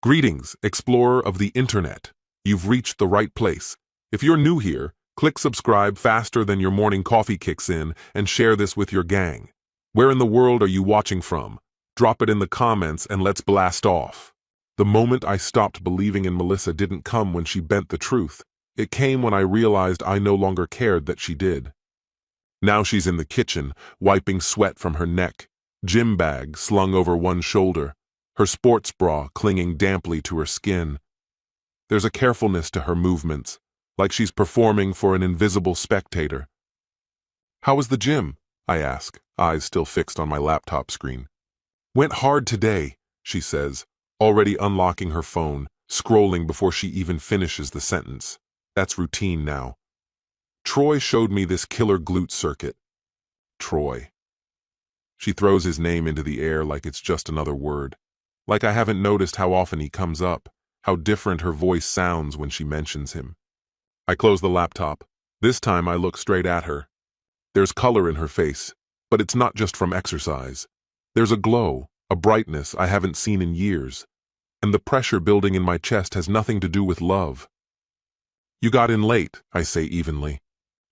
Greetings, explorer of the internet. You've reached the right place. If you're new here, click subscribe faster than your morning coffee kicks in and share this with your gang. Where in the world are you watching from? Drop it in the comments and let's blast off. The moment I stopped believing in Melissa didn't come when she bent the truth. It came when I realized I no longer cared that she did. Now she's in the kitchen, wiping sweat from her neck, gym bag slung over one shoulder, her sports bra clinging damply to her skin. There's a carefulness to her movements, like she's performing for an invisible spectator. "How was the gym?" I ask, eyes still fixed on my laptop screen. "Went hard today," she says, already unlocking her phone, scrolling before she even finishes the sentence. That's routine now. "Troy showed me this killer glute circuit." Troy. She throws his name into the air like it's just another word. Like I haven't noticed how often he comes up, how different her voice sounds when she mentions him. I close the laptop. This time I look straight at her. There's color in her face, but it's not just from exercise. There's a glow, a brightness I haven't seen in years. And the pressure building in my chest has nothing to do with love. "You got in late," I say evenly.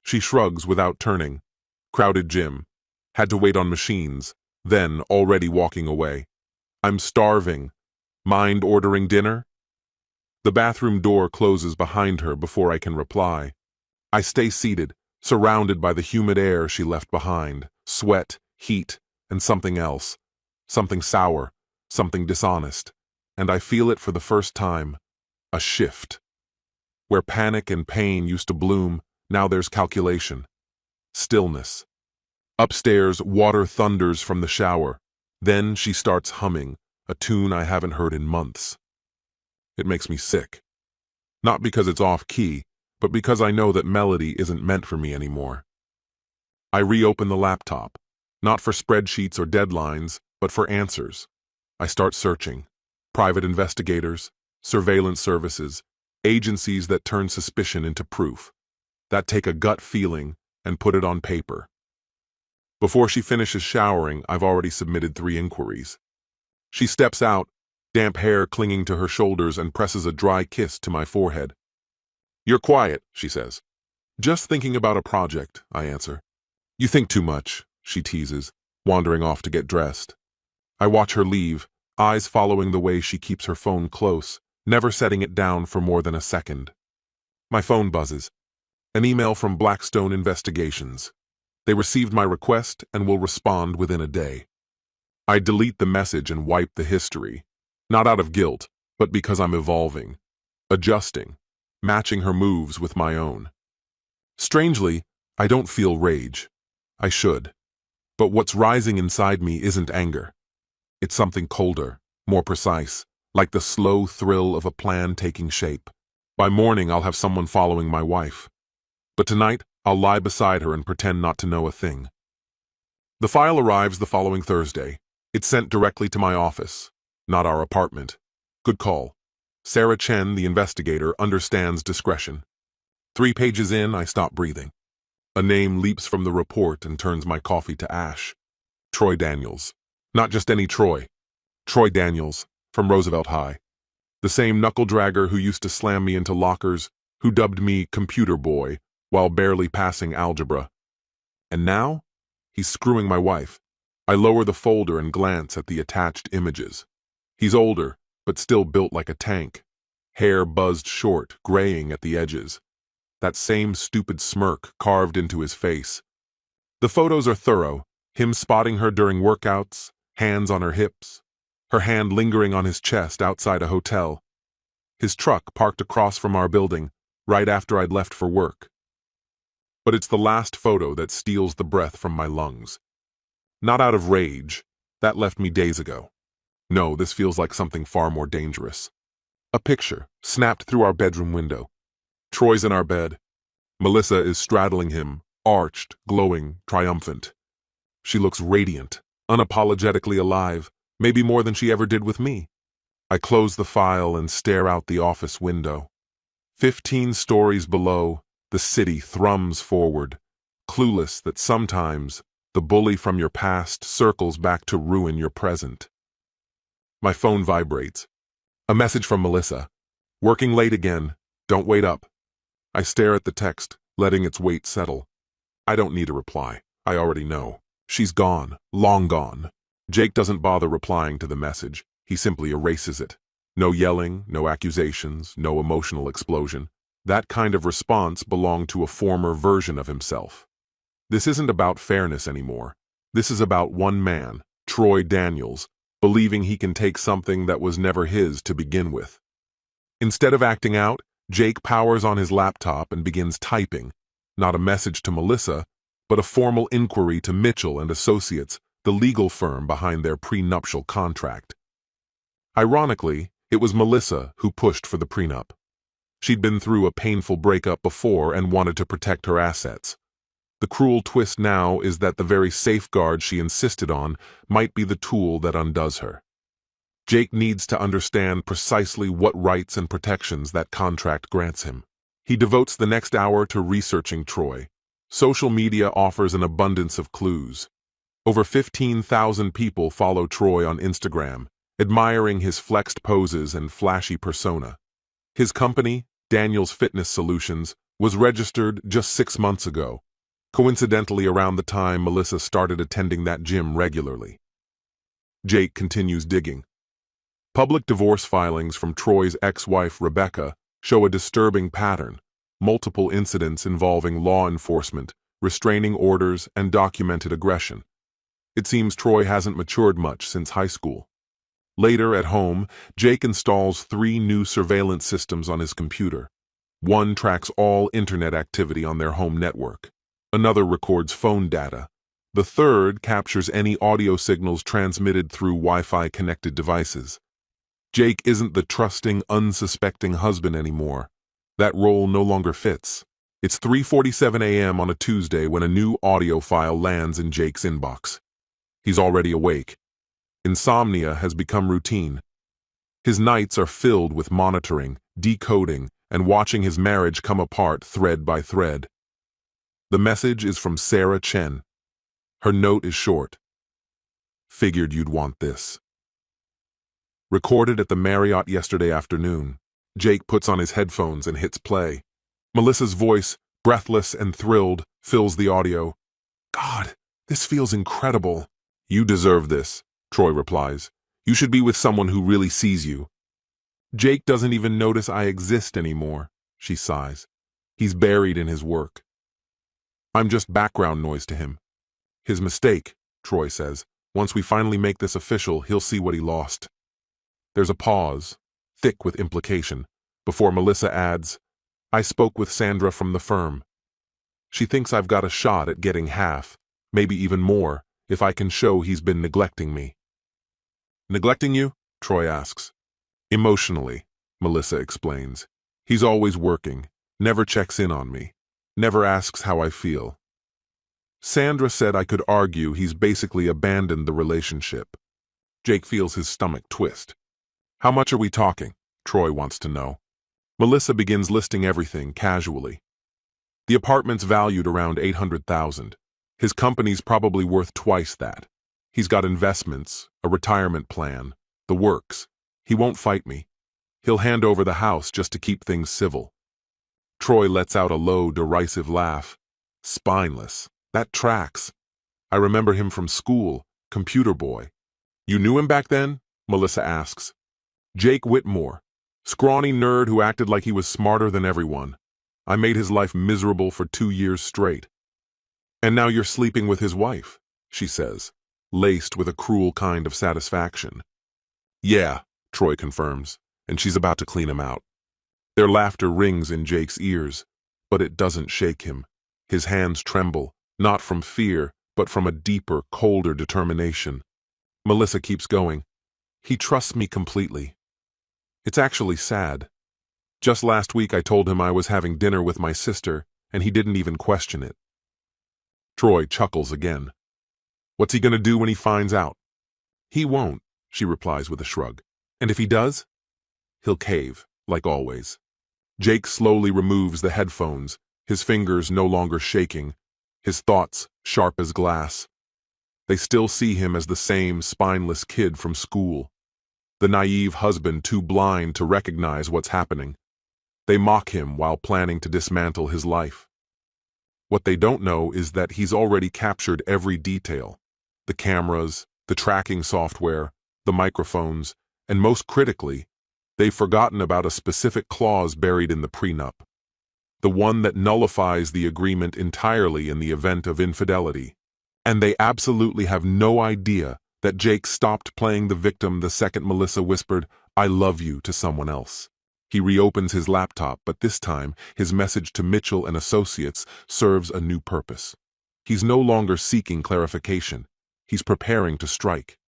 She shrugs without turning. "Crowded gym. Had to wait on machines. Then, already walking away. I'm starving. Mind ordering dinner?" The bathroom door closes behind her before I can reply. I stay seated, surrounded by the humid air she left behind, sweat, heat, and something else. Something sour, something dishonest. And I feel it for the first time. A shift. Where panic and pain used to bloom, now there's calculation. Stillness. Upstairs, water thunders from the shower. Then she starts humming, a tune I haven't heard in months. It makes me sick. Not because it's off-key, but because I know that melody isn't meant for me anymore. I reopen the laptop, not for spreadsheets or deadlines, but for answers. I start searching. Private investigators, surveillance services, agencies that turn suspicion into proof, that take a gut feeling and put it on paper. Before she finishes showering, I've already submitted 3 inquiries. She steps out, damp hair clinging to her shoulders, and presses a dry kiss to my forehead. "You're quiet," she says. "Just thinking about a project," I answer. "You think too much," she teases, wandering off to get dressed. I watch her leave, eyes following the way she keeps her phone close, never setting it down for more than a second. My phone buzzes. An email from Blackstone Investigations. They received my request and will respond within a day. I delete the message and wipe the history, not out of guilt, but because I'm evolving, adjusting, matching her moves with my own. Strangely, I don't feel rage. I should. But what's rising inside me isn't anger. It's something colder, more precise, like the slow thrill of a plan taking shape. By morning, I'll have someone following my wife. But tonight, I'll lie beside her and pretend not to know a thing. The file arrives the following Thursday. It's sent directly to my office, not our apartment. Good call. Sarah Chen, the investigator, understands discretion. 3 pages in, I stop breathing. A name leaps from the report and turns my coffee to ash. Troy Daniels. Not just any Troy. Troy Daniels, from Roosevelt High. The same knuckle-dragger who used to slam me into lockers, who dubbed me computer boy while barely passing algebra. And now, he's screwing my wife. I lower the folder and glance at the attached images. He's older, but still built like a tank. Hair buzzed short, graying at the edges. That same stupid smirk carved into his face. The photos are thorough, him spotting her during workouts, hands on her hips, her hand lingering on his chest outside a hotel. His truck parked across from our building, right after I'd left for work. But it's the last photo that steals the breath from my lungs. Not out of rage. That left me days ago. No, this feels like something far more dangerous. A picture, snapped through our bedroom window. Troy's in our bed. Melissa is straddling him, arched, glowing, triumphant. She looks radiant, unapologetically alive, maybe more than she ever did with me. I close the file and stare out the office window. 15 stories below, the city thrums forward, clueless that sometimes the bully from your past circles back to ruin your present. My phone vibrates. A message from Melissa. Working late again. Don't wait up. I stare at the text, letting its weight settle. I don't need a reply. I already know. She's gone. Long gone. Jake doesn't bother replying to the message. He simply erases it. No yelling, no accusations, no emotional explosion. That kind of response belonged to a former version of himself. This isn't about fairness anymore. This is about one man, Troy Daniels, believing he can take something that was never his to begin with. Instead of acting out, Jake powers on his laptop and begins typing, not a message to Melissa, but a formal inquiry to Mitchell and Associates, the legal firm behind their prenuptial contract. Ironically, it was Melissa who pushed for the prenup. She'd been through a painful breakup before and wanted to protect her assets. The cruel twist now is that the very safeguard she insisted on might be the tool that undoes her. Jake needs to understand precisely what rights and protections that contract grants him. He devotes the next hour to researching Troy. Social media offers an abundance of clues. Over 15,000 people follow Troy on Instagram, admiring his flexed poses and flashy persona. His company, Daniels Fitness Solutions, was registered just 6 months ago, coincidentally around the time Melissa started attending that gym regularly. Jake continues digging. Public divorce filings from Troy's ex-wife Rebecca show a disturbing pattern, multiple incidents involving law enforcement, restraining orders, and documented aggression. It seems Troy hasn't matured much since high school. Later at home, Jake installs 3 new surveillance systems on his computer. One tracks all internet activity on their home network. Another records phone data. The third captures any audio signals transmitted through Wi-Fi connected devices. Jake isn't the trusting, unsuspecting husband anymore. That role no longer fits. It's 3:47 a.m. on a Tuesday when a new audio file lands in Jake's inbox. He's already awake. Insomnia has become routine. His nights are filled with monitoring, decoding, and watching his marriage come apart thread by thread. The message is from Sarah Chen. Her note is short. Figured you'd want this. Recorded at the Marriott yesterday afternoon. Jake puts on his headphones and hits play. Melissa's voice, breathless and thrilled, fills the audio. God, this feels incredible. You deserve this, Troy replies. You should be with someone who really sees you. Jake doesn't even notice I exist anymore, she sighs. He's buried in his work. I'm just background noise to him. His mistake, Troy says. Once we finally make this official, he'll see what he lost. There's a pause, thick with implication, before Melissa adds, I spoke with Sandra from the firm. She thinks I've got a shot at getting half, maybe even more, if I can show he's been neglecting me. Neglecting you? Troy asks. Emotionally, Melissa explains. He's always working, never checks in on me, never asks how I feel. Sandra said I could argue he's basically abandoned the relationship. Jake feels his stomach twist. How much are we talking? Troy wants to know. Melissa begins listing everything casually. The apartment's valued around $800,000. His company's probably worth twice that. He's got investments, a retirement plan, the works. He won't fight me. He'll hand over the house just to keep things civil. Troy lets out a low, derisive laugh. Spineless. That tracks. I remember him from school, computer boy. You knew him back then? Melissa asks. Jake Whitmore, scrawny nerd who acted like he was smarter than everyone. I made his life miserable for 2 years straight. And now you're sleeping with his wife, she says, laced with a cruel kind of satisfaction. Yeah, Troy confirms, and she's about to clean him out. Their laughter rings in Jake's ears, but it doesn't shake him. His hands tremble, not from fear, but from a deeper, colder determination. Melissa keeps going. He trusts me completely. It's actually sad. Just last week I told him I was having dinner with my sister, and he didn't even question it. Troy chuckles again. What's he gonna do when he finds out? He won't, she replies with a shrug. And if he does? He'll cave, like always. Jake slowly removes the headphones, his fingers no longer shaking, his thoughts sharp as glass. They still see him as the same spineless kid from school. the naive husband too blind to recognize what's happening. They mock him while planning to dismantle his life. What they don't know is that he's already captured every detail: the cameras, the tracking software, the microphones, and most critically, they've forgotten about a specific clause buried in the prenup, the one that nullifies the agreement entirely in the event of infidelity. And they absolutely have no idea that Jake stopped playing the victim the second Melissa whispered, "I love you," to someone else. He reopens his laptop, but this time, his message to Mitchell and Associates serves a new purpose. He's no longer seeking clarification. He's preparing to strike.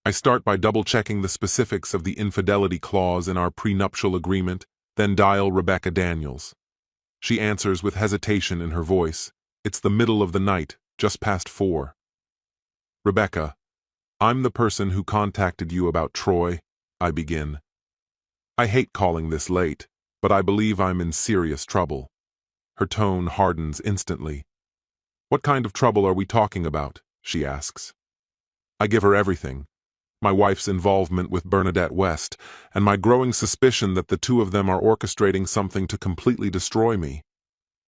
I start by double-checking the specifics of the infidelity clause in our prenuptial agreement, then dial Rebecca Daniels. She answers with hesitation in her voice. It's the middle of the night, just past 4. "Rebecca, I'm the person who contacted you about Troy," I begin. I hate calling this late, but I believe I'm in serious trouble. Her tone hardens instantly. "What kind of trouble are we talking about?" she asks. I give her everything: my wife's involvement with Bernadette West, and my growing suspicion that the two of them are orchestrating something to completely destroy me.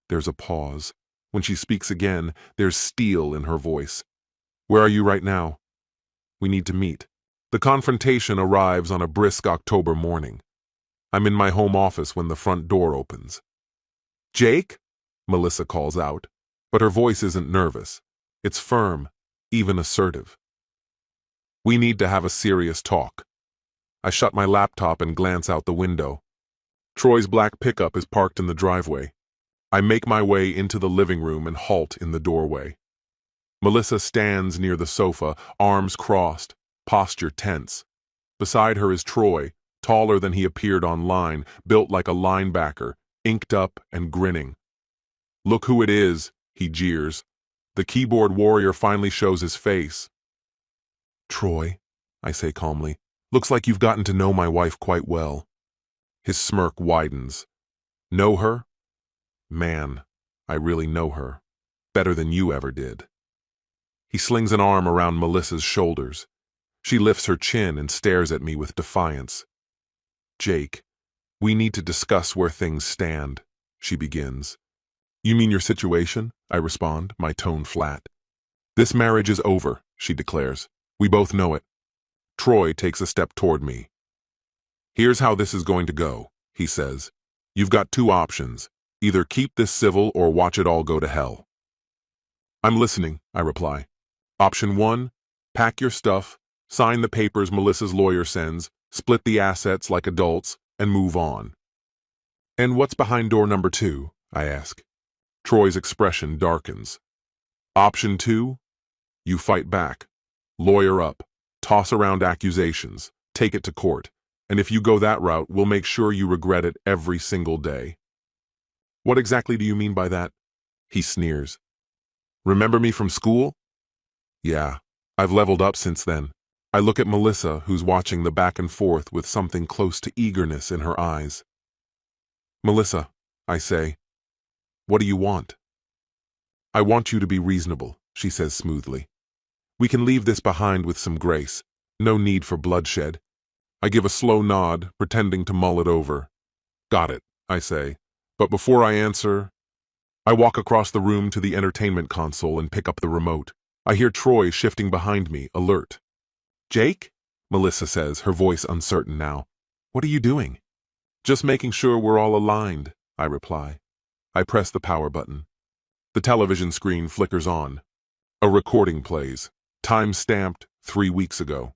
There's a pause. When she speaks again, there's steel in her voice. "Where are you right now?" "We need to meet." The confrontation arrives on a brisk October morning. I'm in my home office when the front door opens. "Jake?" Melissa calls out, but her voice isn't nervous. It's firm, even assertive. "We need to have a serious talk." I shut my laptop and glance out the window. Troy's black pickup is parked in the driveway. I make my way into the living room and halt in the doorway. Melissa stands near the sofa, arms crossed, posture tense. Beside her is Troy, taller than he appeared online, built like a linebacker, inked up and grinning. "Look who it is," he jeers. The keyboard warrior finally shows his face. "Troy," I say calmly, "looks like you've gotten to know my wife quite well." His smirk widens. "Know her? Man, I really know her. Better than you ever did." He slings an arm around Melissa's shoulders. She lifts her chin and stares at me with defiance. "Jake, we need to discuss where things stand," she begins. "You mean your situation?" I respond, my tone flat. "This marriage is over," she declares. "We both know it." Troy takes a step toward me. "Here's how this is going to go," he says. "You've got 2 options. Either keep this civil or watch it all go to hell." "I'm listening," I reply. "Option 1, pack your stuff, sign the papers Melissa's lawyer sends, split the assets like adults, and move on." "And what's behind door number 2? I ask. Troy's expression darkens. "Option 2, you fight back. Lawyer up, toss around accusations, take it to court, and if you go that route, we'll make sure you regret it every single day." "What exactly do you mean by that?" He sneers. "Remember me from school?" Yeah, I've leveled up since then. I look at Melissa, who's watching the back and forth with something close to eagerness in her eyes. "Melissa," I say, "what do you want?" "I want you to be reasonable," she says smoothly. "We can leave this behind with some grace. No need for bloodshed." I give a slow nod, pretending to mull it over. "Got it," I say. But before I answer, I walk across the room to the entertainment console and pick up the remote. I hear Troy shifting behind me, alert. "Jake?" Melissa says, her voice uncertain now. "What are you doing?" "Just making sure we're all aligned," I reply. I press the power button. The television screen flickers on. A recording plays, time-stamped 3 weeks ago.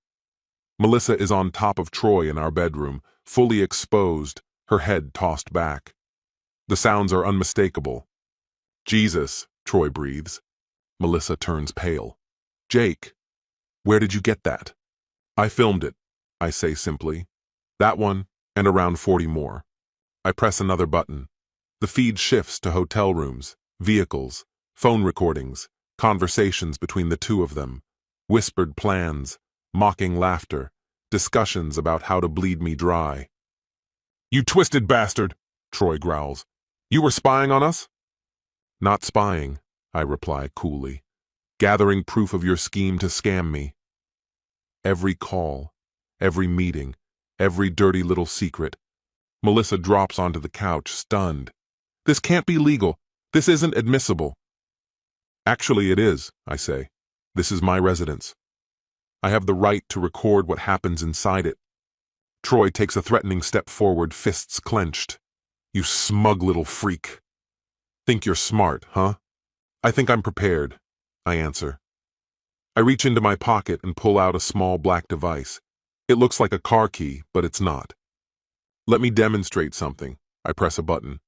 Melissa is on top of Troy in our bedroom, fully exposed, her head tossed back. The sounds are unmistakable. "Jesus," Troy breathes. Melissa turns pale. "Jake, where did you get that?" "I filmed it," I say simply. "That one, and around 40 more. I press another button. The feed shifts to hotel rooms, vehicles, phone recordings, conversations between the two of them, whispered plans, mocking laughter, discussions about how to bleed me dry. "You twisted bastard," Troy growls. "You were spying on us?" "Not spying," I reply coolly. "Gathering proof of your scheme to scam me." Every call, every meeting, every dirty little secret. Melissa drops onto the couch, stunned. This can't be legal. This isn't admissible. Actually, it is, I say. This is my residence. I have the right to record what happens inside it. Troy takes a threatening step forward, fists clenched. You smug little freak. Think you're smart, huh? I think I'm prepared, I answer. I reach into my pocket and pull out a small black device. It looks like a car key, but it's not. Let me demonstrate something. I press a button.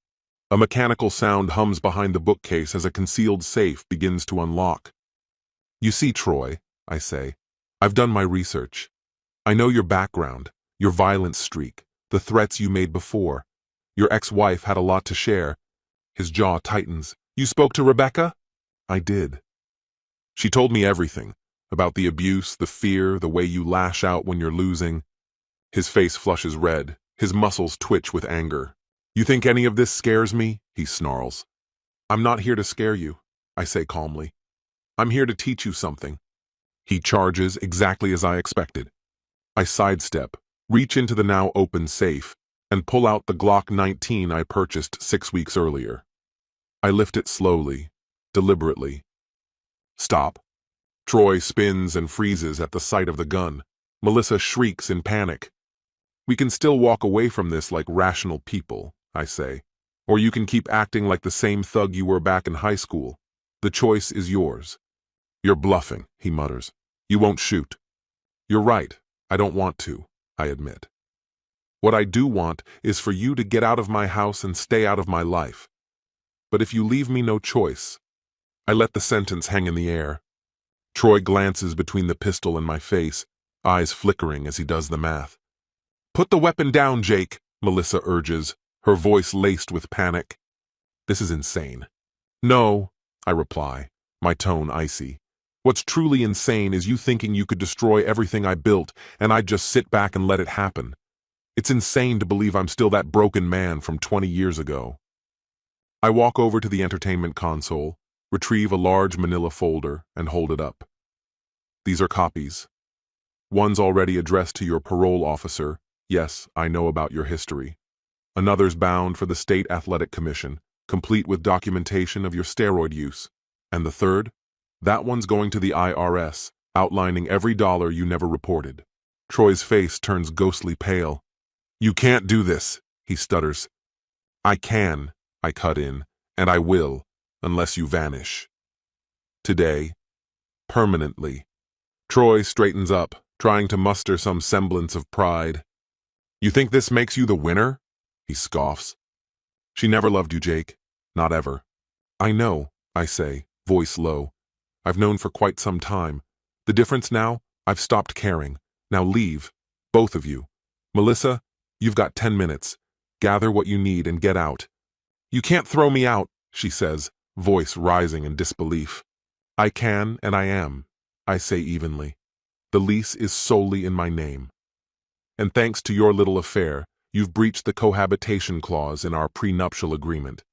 A mechanical sound hums behind the bookcase as a concealed safe begins to unlock. You see, Troy, I say, I've done my research. I know your background, your violent streak, the threats you made before. Your ex-wife had a lot to share. His jaw tightens. You spoke to Rebecca? I did. She told me everything, about the abuse, the fear, the way you lash out when you're losing. His face flushes red, his muscles twitch with anger. You think any of this scares me? He snarls. I'm not here to scare you, I say calmly. I'm here to teach you something. He charges exactly as I expected. I sidestep, reach into the now open safe, and pull out the Glock 19 I purchased 6 weeks earlier. I lift it slowly, deliberately. Stop. Troy spins and freezes at the sight of the gun. Melissa shrieks in panic. We can still walk away from this like rational people, I say. Or you can keep acting like the same thug you were back in high school. The choice is yours. You're bluffing, he mutters. You won't shoot. You're right. I don't want to, I admit. What I do want is for you to get out of my house and stay out of my life. But if you leave me no choice, I let the sentence hang in the air. Troy glances between the pistol and my face, eyes flickering as he does the math. Put the weapon down, Jake, Melissa urges, her voice laced with panic. This is insane. No, I reply, my tone icy. What's truly insane is you thinking you could destroy everything I built and I'd just sit back and let it happen. It's insane to believe I'm still that broken man from 20 years ago. I walk over to the entertainment console, retrieve a large manila folder, and hold it up. These are copies. One's already addressed to your parole officer. Yes, I know about your history. Another's bound for the State Athletic Commission, complete with documentation of your steroid use. And the third? That one's going to the IRS, outlining every dollar you never reported. Troy's face turns ghostly pale. You can't do this, he stutters. I can, I cut in, and I will, unless you vanish. Today, permanently. Troy straightens up, trying to muster some semblance of pride. You think this makes you the winner? He scoffs. She never loved you, Jake. Not ever. I know, I say, voice low. I've known for quite some time. The difference now, I've stopped caring. Now leave, both of you. Melissa, you've got 10 minutes. Gather what you need and get out. You can't throw me out, she says, voice rising in disbelief. I can and I am, I say evenly. The lease is solely in my name. And thanks to your little affair, you've breached the cohabitation clause in our prenuptial agreement.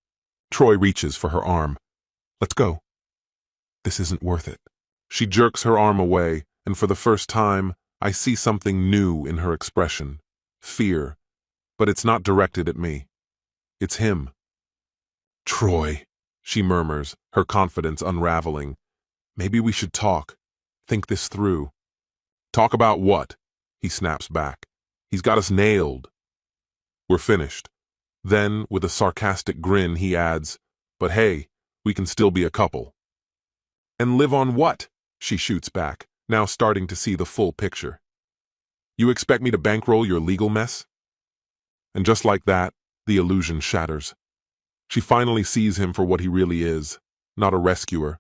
Troy reaches for her arm. Let's go. This isn't worth it. She jerks her arm away, and for the first time, I see something new in her expression. Fear. But it's not directed at me. It's him. Troy, she murmurs, her confidence unraveling. Maybe we should talk. Think this through. Talk about what? He snaps back. He's got us nailed. We're finished. Then, with a sarcastic grin, he adds, but hey, we can still be a couple. And live on what? She shoots back, now starting to see the full picture. You expect me to bankroll your legal mess? And just like that, the illusion shatters. She finally sees him for what he really is, not a rescuer,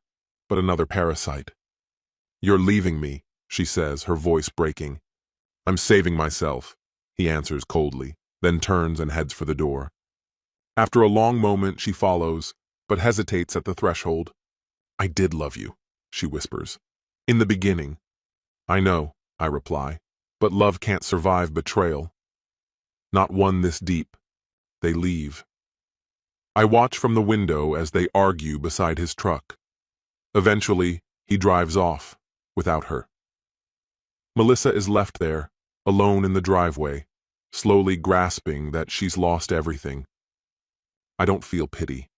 but another parasite. You're leaving me, she says, her voice breaking. I'm saving myself, he answers coldly, then turns and heads for the door. After a long moment, she follows, but hesitates at the threshold. I did love you, she whispers. In the beginning. I know, I reply, but love can't survive betrayal. Not one this deep. They leave. I watch from the window as they argue beside his truck. Eventually, he drives off, without her. Melissa is left there, alone in the driveway, slowly grasping that she's lost everything. I don't feel pity,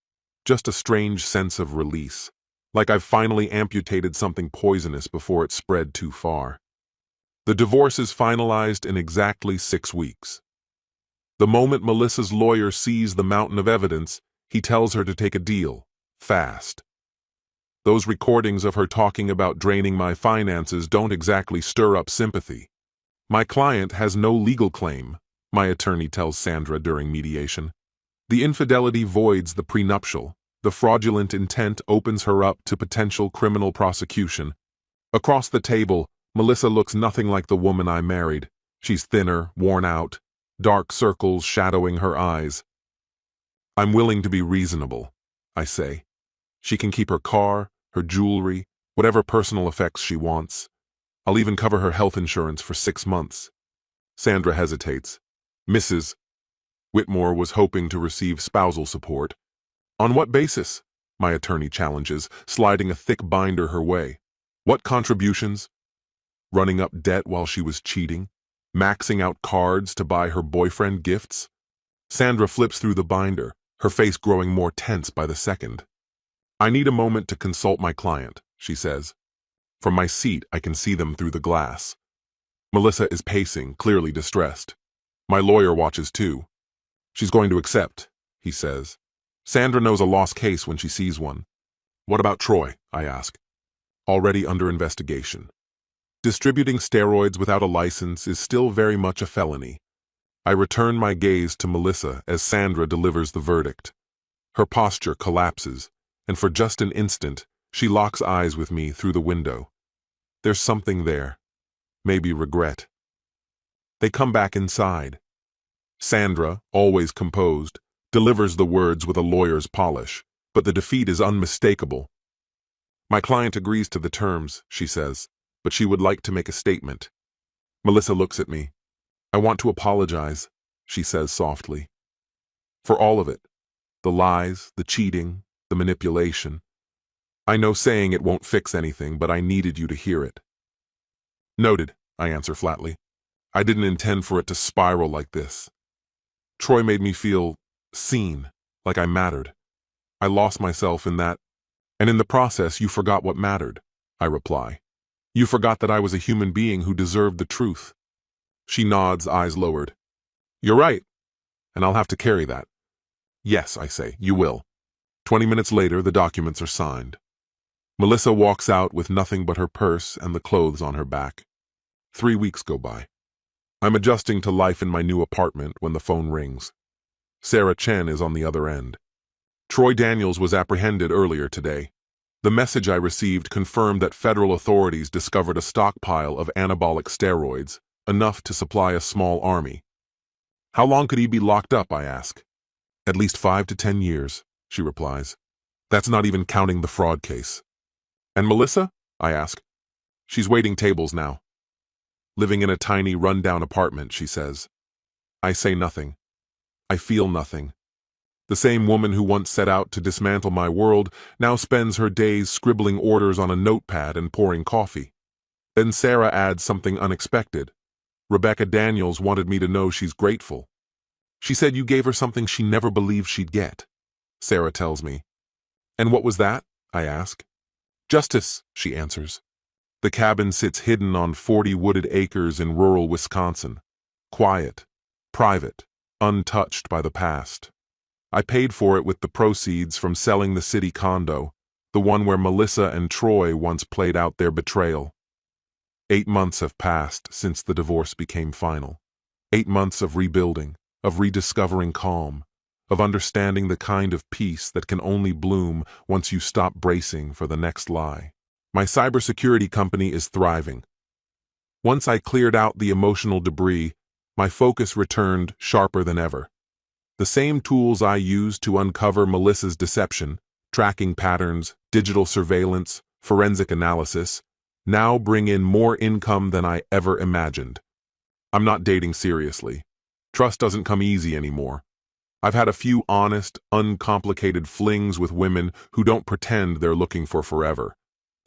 just a strange sense of release, like I've finally amputated something poisonous before it spread too far. The divorce is finalized in exactly 6 weeks. The moment Melissa's lawyer sees the mountain of evidence, he tells her to take a deal, fast. Those recordings of her talking about draining my finances don't exactly stir up sympathy. My client has no legal claim, my attorney tells Sandra during mediation. The infidelity voids the prenuptial. The fraudulent intent opens her up to potential criminal prosecution. Across the table, Melissa looks nothing like the woman I married. She's thinner, worn out, dark circles shadowing her eyes. I'm willing to be reasonable, I say. She can keep her car, her jewelry, whatever personal effects she wants. I'll even cover her health insurance for 6 months. Sandra hesitates. Mrs. Whitmore was hoping to receive spousal support. On what basis? My attorney challenges, sliding a thick binder her way. What contributions? Running up debt while she was cheating? Maxing out cards to buy her boyfriend gifts? Sandra flips through the binder, her face growing more tense by the second. I need a moment to consult my client, she says. From my seat, I can see them through the glass. Melissa is pacing, clearly distressed. My lawyer watches too. She's going to accept, he says. Sandra knows a lost case when she sees one. What about Troy? I ask. Already under investigation. Distributing steroids without a license is still very much a felony. I return my gaze to Melissa as Sandra delivers the verdict. Her posture collapses, and for just an instant, she locks eyes with me through the window. There's something there. Maybe regret. They come back inside. Sandra, always composed, delivers the words with a lawyer's polish, but the defeat is unmistakable. My client agrees to the terms, she says, but she would like to make a statement. Melissa looks at me. I want to apologize, she says softly. For all of it. The lies, the cheating, the manipulation. I know saying it won't fix anything, but I needed you to hear it. Noted, I answer flatly. I didn't intend for it to spiral like this. Troy made me feel seen, like I mattered. I lost myself in that, and in the process you forgot what mattered, I reply. You forgot that I was a human being who deserved the truth. She nods, eyes lowered. You're right, and I'll have to carry that. Yes, I say, you will. 20 minutes later, the documents are signed. Melissa walks out with nothing but her purse and the clothes on her back. 3 weeks go by. I'm adjusting to life in my new apartment when the phone rings. Sarah Chen is on the other end. Troy Daniels was apprehended earlier today. The message I received confirmed that federal authorities discovered a stockpile of anabolic steroids, enough to supply a small army. How long could he be locked up, I ask. At least 5 to 10 years, she replies. That's not even counting the fraud case. And Melissa? I ask. She's waiting tables now. Living in a tiny, run-down apartment, she says. I say nothing. I feel nothing. The same woman who once set out to dismantle my world now spends her days scribbling orders on a notepad and pouring coffee. Then Sarah adds something unexpected. Rebecca Daniels wanted me to know she's grateful. She said you gave her something she never believed she'd get, Sarah tells me. And what was that? I ask. Justice, she answers. The cabin sits hidden on 40 wooded acres in rural Wisconsin. Quiet, private, untouched by the past. I paid for it with the proceeds from selling the city condo, the one where Melissa and Troy once played out their betrayal. 8 months have passed since the divorce became final. 8 months of rebuilding, of rediscovering calm, of understanding the kind of peace that can only bloom once you stop bracing for the next lie. My cybersecurity company is thriving. Once I cleared out the emotional debris, my focus returned sharper than ever. The same tools I used to uncover Melissa's deception, tracking patterns, digital surveillance, forensic analysis, now bring in more income than I ever imagined. I'm not dating seriously. Trust doesn't come easy anymore. I've had a few honest, uncomplicated flings with women who don't pretend they're looking for forever.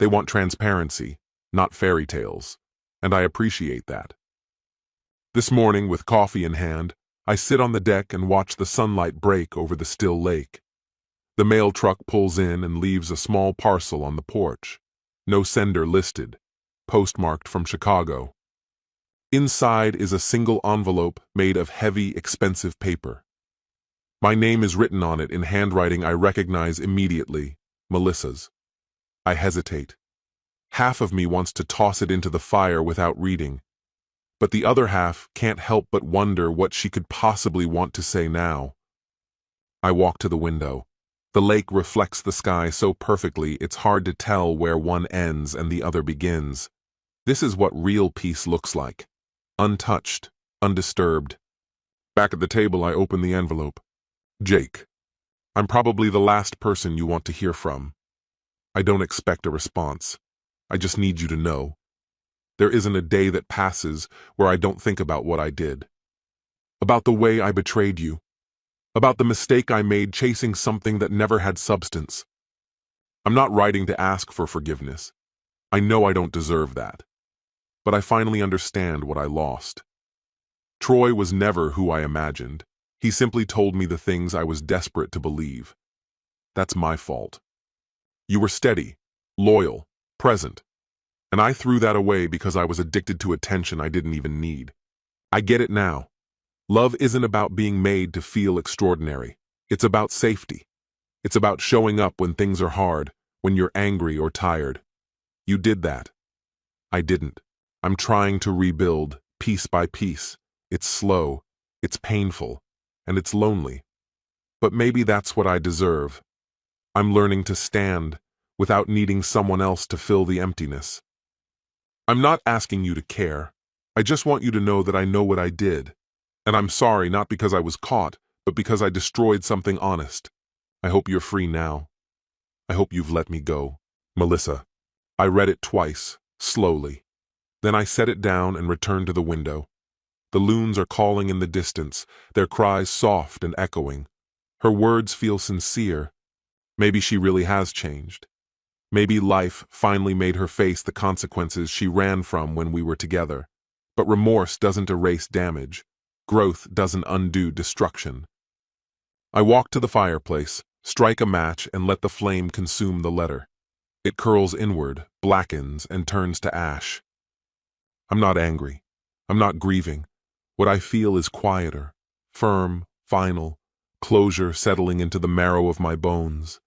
They want transparency, not fairy tales, and I appreciate that. This morning, with coffee in hand, I sit on the deck and watch the sunlight break over the still lake. The mail truck pulls in and leaves a small parcel on the porch. No sender listed. Postmarked from Chicago. Inside is a single envelope made of heavy, expensive paper. My name is written on it in handwriting I recognize immediately, Melissa's. I hesitate. Half of me wants to toss it into the fire without reading, but the other half can't help but wonder what she could possibly want to say now. I walk to the window. The lake reflects the sky so perfectly it's hard to tell where one ends and the other begins. This is what real peace looks like. Untouched, undisturbed. Back at the table, I open the envelope. Jake, I'm probably the last person you want to hear from. I don't expect a response. I just need you to know. There isn't a day that passes where I don't think about what I did. About the way I betrayed you. About the mistake I made chasing something that never had substance. I'm not writing to ask for forgiveness. I know I don't deserve that. But I finally understand what I lost. Troy was never who I imagined. He simply told me the things I was desperate to believe. That's my fault. You were steady, loyal, present. And I threw that away because I was addicted to attention I didn't even need. I get it now. Love isn't about being made to feel extraordinary. It's about safety. It's about showing up when things are hard, when you're angry or tired. You did that. I didn't. I'm trying to rebuild, piece by piece. It's slow, it's painful, and it's lonely. But maybe that's what I deserve. I'm learning to stand without needing someone else to fill the emptiness. I'm not asking you to care. I just want you to know that I know what I did. And I'm sorry not because I was caught, but because I destroyed something honest. I hope you're free now. I hope you've let me go. Melissa. I read it twice, slowly. Then I set it down and returned to the window. The loons are calling in the distance, their cries soft and echoing. Her words feel sincere. Maybe she really has changed. Maybe life finally made her face the consequences she ran from when we were together. But remorse doesn't erase damage. Growth doesn't undo destruction. I walk to the fireplace, strike a match, and let the flame consume the letter. It curls inward, blackens, and turns to ash. I'm not angry. I'm not grieving. What I feel is quieter, firm, final, closure settling into the marrow of my bones.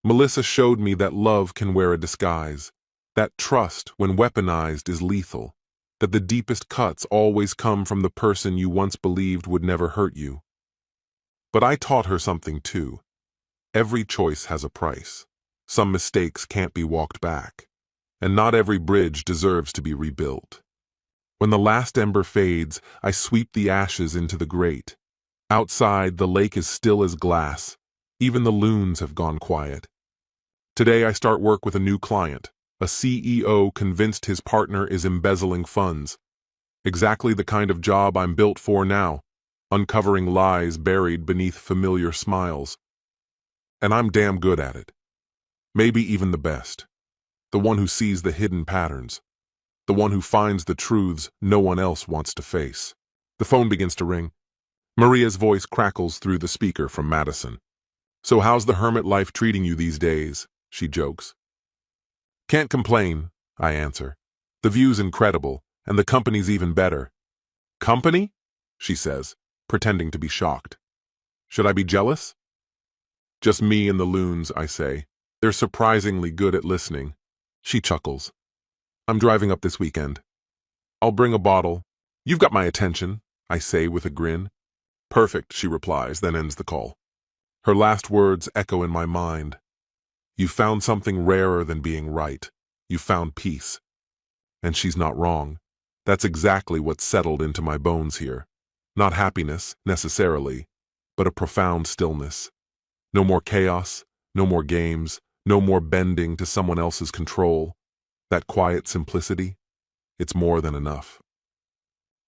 Melissa showed me that love can wear a disguise, that trust, when weaponized, is lethal, that the deepest cuts always come from the person you once believed would never hurt you. But I taught her something too. Every choice has a price. Some mistakes can't be walked back, and not every bridge deserves to be rebuilt. When the last ember fades, I sweep the ashes into the grate. Outside, the lake is still as glass. Even the loons have gone quiet. Today I start work with a new client, a CEO convinced his partner is embezzling funds. Exactly the kind of job I'm built for now, uncovering lies buried beneath familiar smiles. And I'm damn good at it. Maybe even the best. The one who sees the hidden patterns. The one who finds the truths no one else wants to face. The phone begins to ring. Maria's voice crackles through the speaker from Madison. So how's the hermit life treating you these days? She jokes. Can't complain, I answer. The view's incredible, and the company's even better. Company? She says, pretending to be shocked. Should I be jealous? Just me and the loons, I say. They're surprisingly good at listening. She chuckles. I'm driving up this weekend. I'll bring a bottle. You've got my attention, I say with a grin. Perfect, she replies, then ends the call. Her last words echo in my mind. You found something rarer than being right. You found peace. And she's not wrong. That's exactly what's settled into my bones here. Not happiness, necessarily, but a profound stillness. No more chaos, no more games, no more bending to someone else's control. That quiet simplicity, it's more than enough.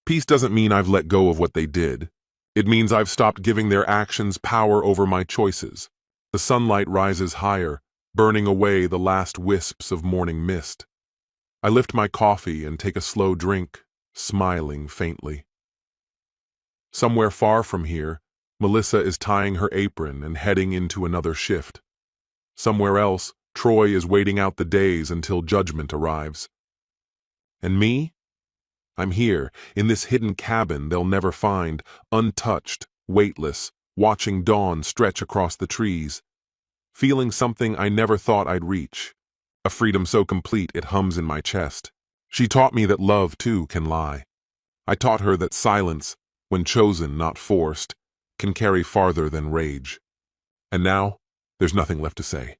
Peace doesn't mean I've let go of what they did. It means I've stopped giving their actions power over my choices. The sunlight rises higher, burning away the last wisps of morning mist. I lift my coffee and take a slow drink, smiling faintly. Somewhere far from here, Melissa is tying her apron and heading into another shift. Somewhere else, Troy is waiting out the days until judgment arrives. And me? I'm here, in this hidden cabin they'll never find, untouched, weightless, watching dawn stretch across the trees, feeling something I never thought I'd reach, a freedom so complete it hums in my chest. She taught me that love, too, can lie. I taught her that silence, when chosen, not forced, can carry farther than rage. And now, there's nothing left to say.